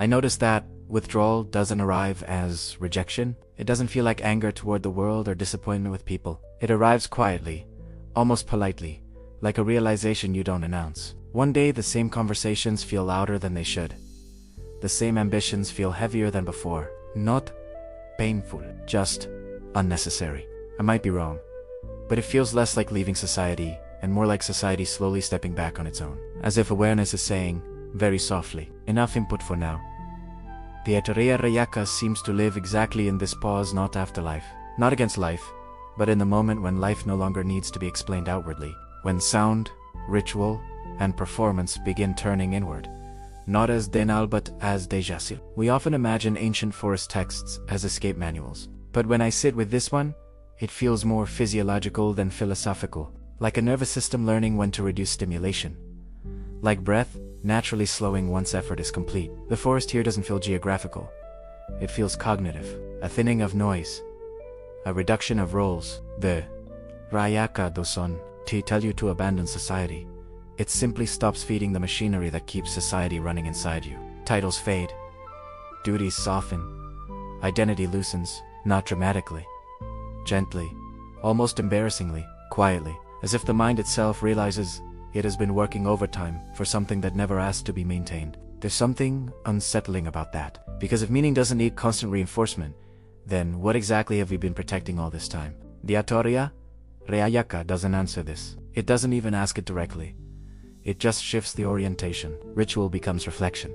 I noticed that withdrawal doesn't arrive as rejection. It doesn't feel like anger toward the world or disappointment with people. It arrives quietly, almost politely, like a realization you don't announce. One day the same conversations feel louder than they should. The same ambitions feel heavier than before. Not painful, just unnecessary. I might be wrong, but it feels less like leaving society and more like society slowly stepping back on its own. As if awareness is saying, very softly, enough input for now. The Aitareya A yaka seems to live exactly in this pause, not afterlife, not against life, but in the moment when life no longer needs to be explained outwardly, when sound, ritual, and performance begin turning inward, not as denal but as dejasil. We often imagine ancient forest texts as escape manuals, but when I sit with this one, it feels more physiological than philosophical, like a nervous system learning when to reduce stimulation. Like breath, naturally slowing once effort is complete. The forest here doesn't feel geographical. It feels cognitive, a thinning of noise, a reduction of roles. The Rayaka doson to tell you to abandon society. It simply stops feeding the machinery that keeps society running inside you. Titles fade, duties soften, identity loosens, not dramatically, gently, almost embarrassingly, quietly, as if the mind itself realizes it has been working overtime for something that never asked to be maintained. There's something unsettling about that, because if meaning doesn't need constant reinforcement, then what exactly have we been protecting all this time? The Aitareya A yaka doesn't answer this. It doesn't even ask it directly. It just shifts the orientation. Ritual becomes reflection.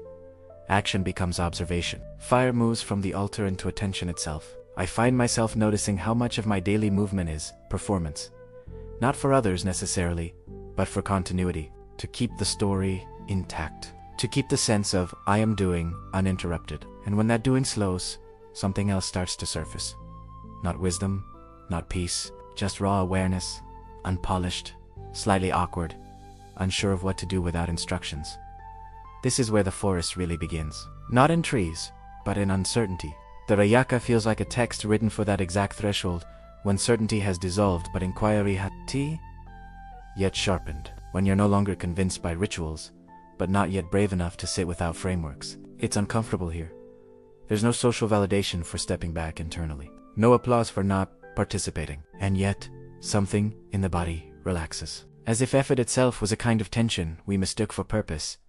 Action becomes observation. Fire moves from the altar into attention itself. I find myself noticing how much of my daily movement is performance. Not for others necessarily, but for continuity, to keep the story intact, to keep the sense of I am doing uninterrupted. And when that doing slows, something else starts to surface. Not wisdom, not peace, just raw awareness, unpolished, slightly awkward, unsure of what to do without instructions. This is where the forest really begins. Not in trees, but in uncertainty. The Rayaka feels like a text written for that exact threshold, when certainty has dissolved but inquiry has yet sharpened, when you're no longer convinced by rituals, but not yet brave enough to sit without frameworks. It's uncomfortable here. There's no social validation for stepping back internally, no applause for not participating, and yet, something in the body relaxes. As if effort itself was a kind of tension we mistook for purpose.